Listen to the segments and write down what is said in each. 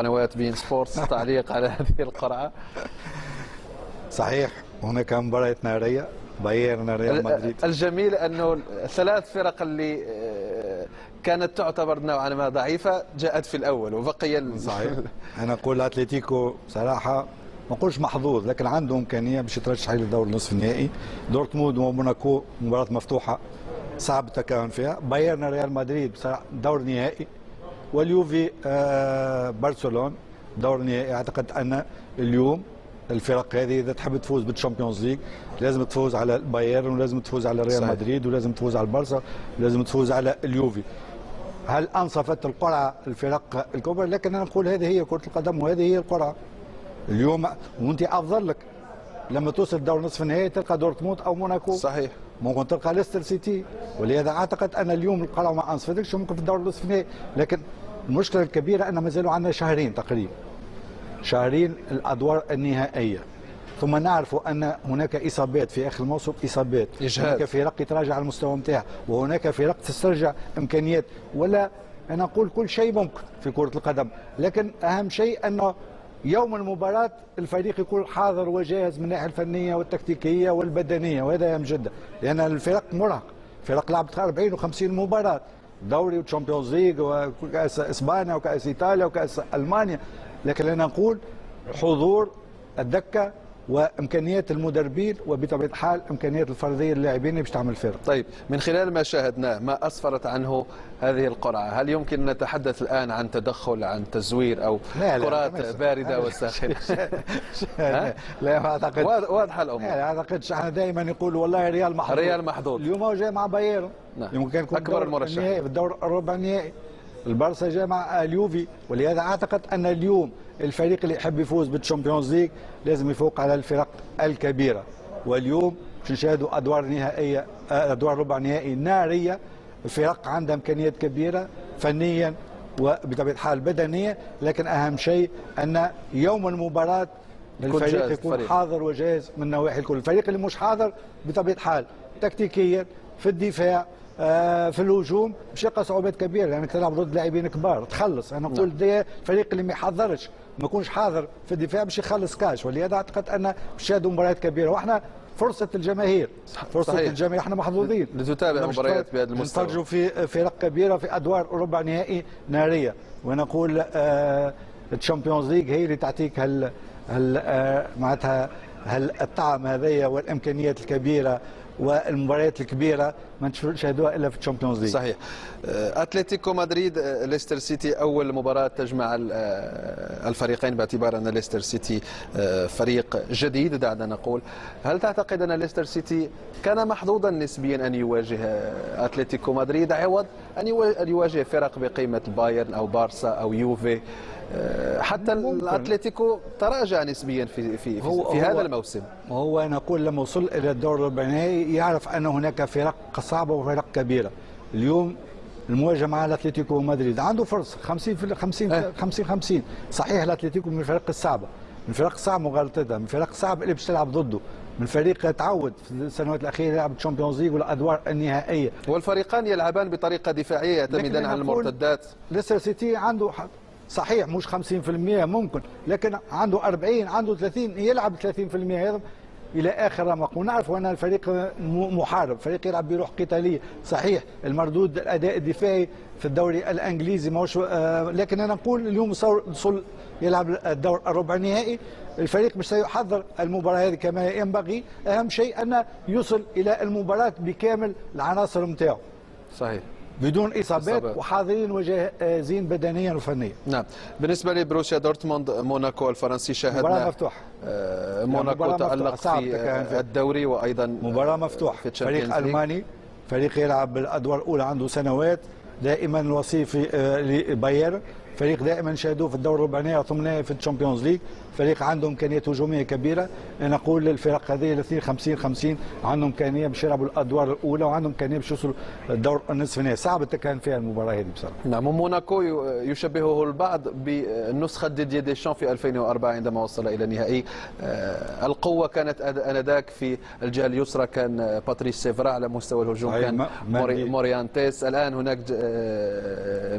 قنوات بين سبورتس تعليق على هذه القرعة. صحيح، هناك مباراة نارية بايرن ريال مدريد. الجميل أنه الثلاث فرق اللي كانت تعتبر نوعا ما ضعيفة جاءت في الأول وبقي صحيح. أنا أقول أتلتيكو بصراحة ما نقولش محظوظ، لكن عنده إمكانية باش يترشح لدور النصف النهائي. دورتموند وموناكو مباراة مفتوحة صعب التكهن فيها. بايرن ريال مدريد بصراحة دور نهائي، واليوفي برشلونة دور نهائي. أعتقد أن اليوم الفرق هذه اذا تحب تفوز بالتشامبيونز ليج لازم تفوز على البايرن، ولازم تفوز على ريال مدريد، ولازم تفوز على البارسا، ولازم تفوز على اليوفي. هل انصفت القرعه الفرق الكبرى؟ لكن انا نقول هذه هي كره القدم وهذه هي القرعه اليوم. وانت افضل لك لما توصل دور نصف النهائي تلقى دورتموند او موناكو، صحيح، ممكن تلقى ليستر سيتي. ولهذا اعتقد ان اليوم القرعه ما انصفتكش، ممكن في الدور نصف النهائي. لكن المشكله الكبيره ان مازالوا عندنا شهرين تقريبا، شهرين الادوار النهائيه، ثم نعرف ان هناك اصابات في اخر الموسم، اصابات، هناك فرق يتراجع المستوى نتاعها، وهناك فرق تسترجع امكانيات. ولا انا اقول كل شيء ممكن في كره القدم، لكن اهم شيء انه يوم المباراه الفريق يكون حاضر وجاهز من الناحيه الفنيه والتكتيكيه والبدنيه، وهذا اهم جدا، لان الفرق مرهق، فرق لعبت 40 و50 مباراه، دوري وتشامبيونز ليج وكاس اسبانيا وكاس ايطاليا وكاس المانيا. لكن انا نقول حضور الدكه وامكانيات المدربين، وبطبيعه الحال امكانيات الفرديه للاعبين باش تعمل فرق. طيب، من خلال ما شاهدناه ما اسفرت عنه هذه القرعه، هل يمكن ان نتحدث الان عن تدخل، عن تزوير، او كرات بارده وساخنه؟ لا ما اعتقد، واضحه الامور. لا اعتقدش. احنا دائما نقول والله ريال محظوظ، ريال محظوظ. اليوم هو جاي مع بايرن، يمكن يكون اكبر المرشح في الدور الربع النهائي. البارسا جاء مع اليوفي، ولهذا اعتقد ان اليوم الفريق اللي يحب يفوز بالتشامبيونز ليج لازم يفوق على الفرق الكبيره. واليوم باش نشاهدوا ادوار نهائيه، ادوار ربع نهائي ناريه. الفرق عندها امكانيات كبيره فنيا وبطبيعه الحال بدنيا، لكن اهم شيء ان يوم المباراه الفريق يكون حاضر وجاهز من النواحي الكل. الفريق اللي مش حاضر بطبيعه الحال تكتيكيا في الدفاع في الهجوم باش يلقى صعوبات كبيره، لانك تلعب ضد لاعبين كبار تخلص. انا نقول ده الفريق اللي ما يحضرش، ما يكونش حاضر في الدفاع باش يخلص كاش. ولهذا اعتقد ان باش نشاهدوا مباريات كبيره، واحنا فرصه الجماهير، فرصه صحيح. الجماهير احنا محظوظين لتتابع مباريات بهذا المستوى، نتفرجوا في فرق كبيره في ادوار ربع نهائي ناريه. وانا نقول الشامبيونز ليج هي اللي تعطيك معناتها الطعم هذايا والامكانيات الكبيره والمباريات الكبيره ما نشاهدوها الا في الشامبيونز ليج. صحيح. اتلتيكو مدريد ليستر سيتي، اول مباراه تجمع الفريقين، باعتبار ان ليستر سيتي فريق جديد دعنا نقول. هل تعتقد ان ليستر سيتي كان محظوظا نسبيا ان يواجه اتلتيكو مدريد عوض ان يواجه فرق بقيمه بايرن او بارسا او يوفي؟ حتى الاتليتيكو تراجع نسبيا في هذا الموسم. هو انا اقول لما وصل الى الدور الربع النهائي يعرف ان هناك فرق صعبه وفرق كبيره. اليوم المواجهه مع الاتليتيكو مدريد عنده فرصه 50 صحيح. الاتليتيكو من الفرق الصعبه، من الفرق الصعبه مغالطتها، من الفرق الصعبه اللي باش تلعب ضده، من فريق تعود في السنوات الاخيره يلعب الشامبيونز ليج والادوار النهائيه. والفريقان يلعبان بطريقه دفاعيه يعتمدان على المرتدات. ليستر سيتي عنده صحيح مش 50% ممكن، لكن عنده 40 عنده 30 يلعب 30% هذا الى اخر رمق. ونعرف ان الفريق محارب، فريق يلعب بروح قتاليه. صحيح المردود الاداء الدفاعي في الدوري الانجليزي ماهوش، لكن انا نقول اليوم وصل يلعب الدور الربع النهائي. الفريق مش سيحضر المباراه هذه كما ينبغي. اهم شيء ان يوصل الى المباراه بكامل العناصر نتاعو. صحيح، بدون إصابات وحاضرين وجاهزين بدنيا وفنيا. نعم. بالنسبة لبروسيا دورتموند موناكو الفرنسي، شاهدنا مباراة مفتوحة. موناكو تألق في الدوري وأيضا مباراة مفتوحة. فريق ألماني، فريق يلعب بالأدوار الأولى عنده سنوات، دائما الوصيف لبايرن، فريق دائما شاهدوه في الدور الربع النهائي ثم في الشامبيونز ليج. فريق عنده امكانيات هجوميه كبيره. انا اقول للفرق هذه الاثنين 50-50 عندهم امكانيه باش يلعبوا الادوار الاولى وعندهم امكانيه باش يوصلوا الدور النصف النهائي. صعب التكهن فيها المباراه هذه بصراحه. نعم. موناكو يشبهه البعض بنسخه ديدييه ديشان في 2004 عندما وصل الى النهائي. القوه كانت انذاك في الجهه اليسرى كان باتريس سيفرا، على مستوى الهجوم كان موريانتيس، الان هناك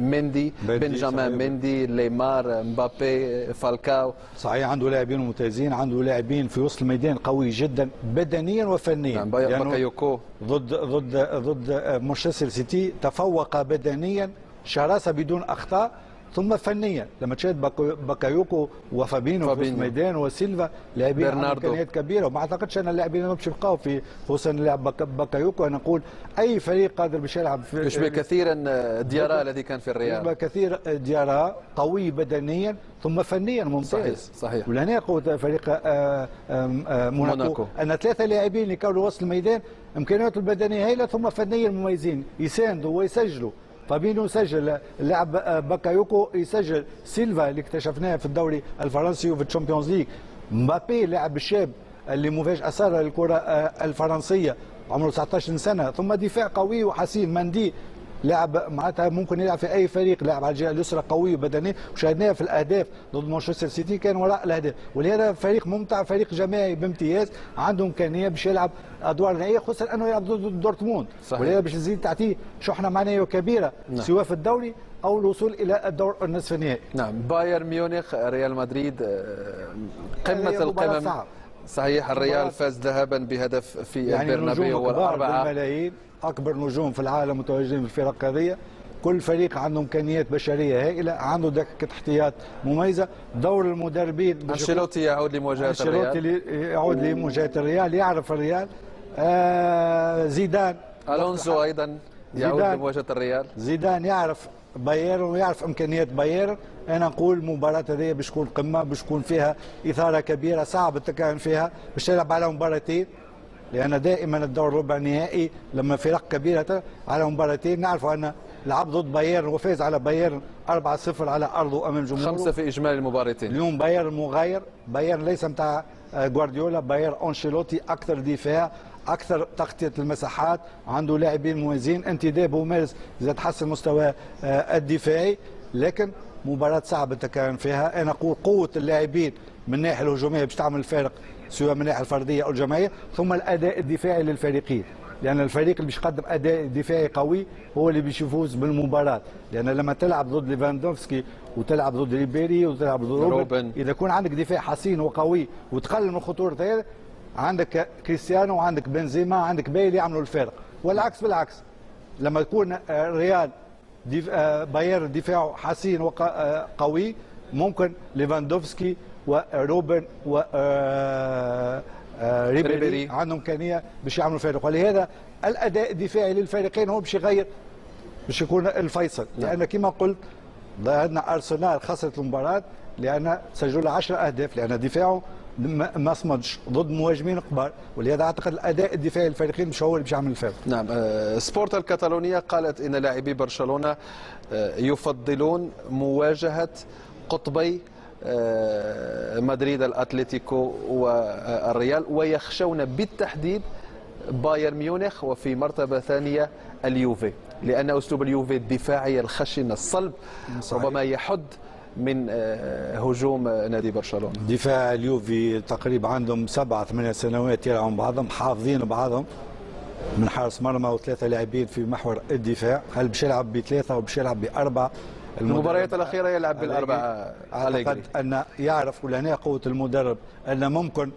مندي بنجامين اوتاميندي، ليمار، مبابي، فالكاو. صحيح عنده لاعبين ممتازين، عنده لاعبين في وسط الميدان قوي جدا بدنيا وفنيا. نعم باكايوكو ضد مانشستر سيتي تفوق بدنيا، شراسه بدون اخطاء، ثم فنيا لما تشاهد باكايوكو وفابينو في الميدان وسيلفا لاعبين عندهم امكانيات كبيره، وما اعتقدش ان اللاعبين باش يبقاو في خصوصا اللاعب باكايوكو. انا نقول اي فريق قادر باش يلعب في يشبه كثيرا ديارا الذي كان في الريال، يشبه كثير ديارا، قوي بدنيا ثم فنيا ممتاز. صحيح. ولهنا قوه فريق موناكو ان ثلاثه لاعبين اللي كانوا وسط الميدان امكانياتهم البدنيه هائله ثم فنيا مميزين، يساندوا ويسجلوا. فابينو يسجل، اللاعب باكايوكو يسجل، سيلفا اللي اكتشفناه في الدوري الفرنسي وفي الشامبيونز ليج، مبابي اللاعب الشاب اللي مفاجأة صار الكرة الفرنسية عمره 19 سنة، ثم دفاع قوي وحسين. مندي لاعب معناتها ممكن يلعب في اي فريق، لاعب على الجهه اليسرى قوي بدنيا، وشاهدناه في الاهداف ضد مانشستر سيتي كان وراء الاهداف. ولهذا فريق ممتع، فريق جماعي بامتياز، عنده امكانيه باش يلعب ادوار نهائيه، خصوصا انه يلعب ضد دورتموند. ولهذا باش تزيد تعطيه شحنه معنويه كبيره سواء في الدوري او الوصول الى الدور النصف النهائي. نعم بايرن ميونخ، ريال مدريد، قمه القمم. صحيح الريال فاز ذهابا بهدف في يعني البرنابيو والاربعه بالملايين، اكبر نجوم في العالم متواجدين في الفرق هذه. كل فريق عنده امكانيات بشريه هائله، عنده دكه احتياط مميزه. دور المدربين انشيلوتي يعود لمواجهه الريال، انشيلوتي يعود لمواجهه الريال، يعرف الريال. زيدان، الونسو ايضا يعود لمواجهه الريال. زيدان يعرف بايرن ويعرف امكانيات بايرن. انا نقول المباراه هذه باش تكون قمه، باش تكون فيها اثاره كبيره، صعب التكهن فيها، باش تلعب على مباراتين، لان دائما الدور الربع النهائي لما فرق كبيره على مباراتين. نعرفوا ان لعب ضد بايرن وفاز على بايرن 4-0 على ارضه امام جمهوره، 5 في اجمالي المباراتين. اليوم بايرن مغاير، بايرن ليس نتاع غوارديولا، بايرن انشيلوتي، اكثر دفاع، اكثر تغطيه المساحات، عنده لاعبين مميزين، انتداب ومارس اذا تحسن مستوى الدفاعي. لكن مباراه صعبه التكهن فيها. انا اقول قوه اللاعبين من الناحيه الهجوميه باش تعمل الفارق سواء من الناحيه الفرديه او الجماعيه، ثم الاداء الدفاعي للفريقين، لان الفريق اللي باش يقدم اداء دفاعي قوي هو اللي باش يفوز بالمباراه. لان لما تلعب ضد ليفاندوفسكي وتلعب ضد ريبيري وتلعب ضد روبن، اذا كون عندك دفاع حصين وقوي وتقلل من خطوره هذا، عندك كريستيانو وعندك بنزيما عندك بايلي يعملوا الفارق. والعكس بالعكس، لما يكون ريال بايرن دفاعه حصين وقوي، ممكن ليفاندوفسكي وروبن و ريبيري عندهم امكانيه باش يعملوا فارق. ولهذا الاداء الدفاعي للفريقين هو باش يغير، باش يكون الفيصل. لان كما قلت عندنا ارسنال خسرت المباراه لان سجل 10 اهداف، لان دفاعه ما صمدش ضد مهاجمين كبار. ولهذا اعتقد الاداء الدفاعي للفريقين مش هو اللي باش يعمل الفارق. نعم. سبورت الكتالونيه قالت ان لاعبي برشلونه يفضلون مواجهه قطبي مدريد الاتليتيكو والريال، ويخشون بالتحديد بايرن ميونخ، وفي مرتبه ثانيه اليوفي، لان اسلوب اليوفي الدفاعي الخشن الصلب ربما يحد من هجوم نادي برشلونه. دفاع اليوفي تقريبا عندهم 7-8 سنوات يلعبوا بعضهم، حافظين بعضهم من حارس مرمى وثلاثه لاعبين في محور الدفاع. هل باش يلعب بثلاثه وباش يلعب باربعه؟ المباريات الاخيره يلعب بالاربعه. اعتقد ان يعرف ولهنا قوه المدرب ان ممكن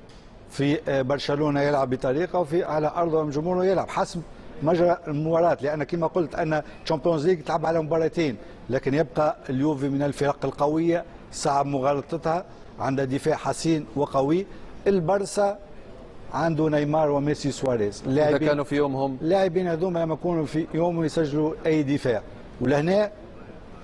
في برشلونه يلعب بطريقه وفي على ارضه جمهوره يلعب حسب مجرى المباراه. لان كما قلت ان تشامبيونز ليج تلعب على مباراتين، لكن يبقى اليوفي من الفرق القويه صعب مغالطتها، عندها دفاع حسين وقوي. البرسا عنده نيمار وميسي سواريز، إذا كانوا في يومهم اللاعبين هذوما لما يكونوا في يومهم يسجلوا اي دفاع. ولهنا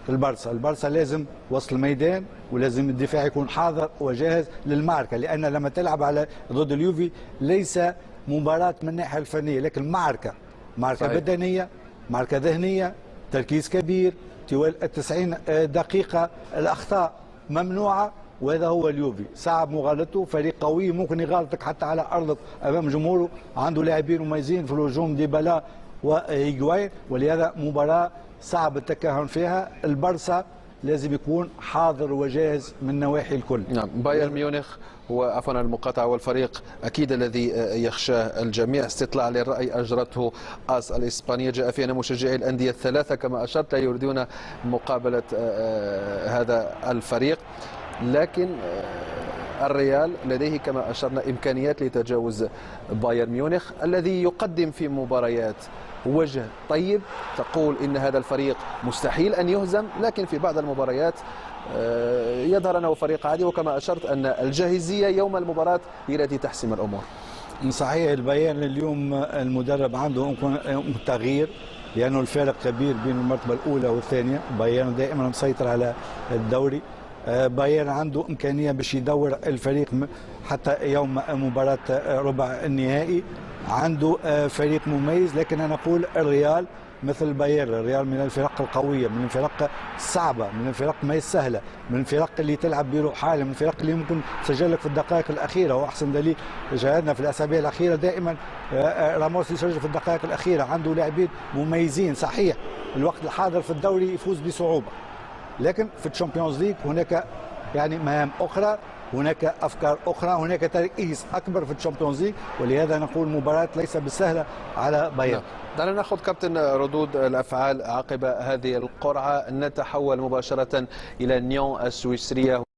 البرسا لازم وسط الميدان، ولازم الدفاع يكون حاضر وجاهز للمعركه، لان لما تلعب على ضد اليوفي ليس مباراه من الناحيه الفنيه، لكن معركه صحيح. بدنيه، معركه ذهنيه، تركيز كبير طوال 90 دقيقه، الاخطاء ممنوعه. وهذا هو اليوفي، صعب مغالطته، فريق قوي ممكن يغالطك حتى على ارضك امام جمهوره، عنده لاعبين مميزين في الهجوم ديبالا وهيغواين. ولهذا مباراه صعب التكهن فيها. البرسا لازم يكون حاضر وجاهز من نواحي الكل. نعم، بايرن ميونخ هو عفوا المقاطعة والفريق أكيد الذي يخشاه الجميع. استطلاع للرأي أجرته آس الإسبانية جاء فيه أن مشجعي الأندية الثلاثة كما أشرت لا يريدون مقابلة هذا الفريق، لكن الريال لديه كما أشرنا إمكانيات لتجاوز بايرن ميونخ الذي يقدم في مباريات وجه طيب. تقول إن هذا الفريق مستحيل أن يهزم، لكن في بعض المباريات يظهر أنه فريق عادي، وكما أشرت أن الجاهزية يوم المباراة هي التي تحسم الأمور. صحيح، البيان اليوم المدرب عنده تغيير لأنه الفارق كبير بين المرتبة الأولى والثانية. بايرن دائما مسيطر على الدوري، بايرن عنده إمكانية باش يدور الفريق حتى يوم مباراة ربع النهائي. عنده فريق مميز، لكن أنا أقول الريال مثل بايرن، الريال من الفرق القوية، من الفرق الصعبة، من الفرق ما سهلة، من الفرق اللي تلعب بروح عالية، من الفرق اللي ممكن تسجلك في الدقائق الأخيرة. وأحسن دليل شاهدنا في الأسابيع الأخيرة دائما راموس يسجل في الدقائق الأخيرة. عنده لاعبين مميزين. صحيح الوقت الحاضر في الدوري يفوز بصعوبة، لكن في الشامبيونز ليج هناك يعني مهام أخرى، هناك أفكار أخرى، هناك تركيز أكبر في الشامبيونز ليج، ولهذا نقول مباراة ليس بالسهلة على بايرن. دعنا ناخذ كابتن ردود الأفعال عقب هذه القرعة. نتحول مباشرة إلى نيون السويسرية.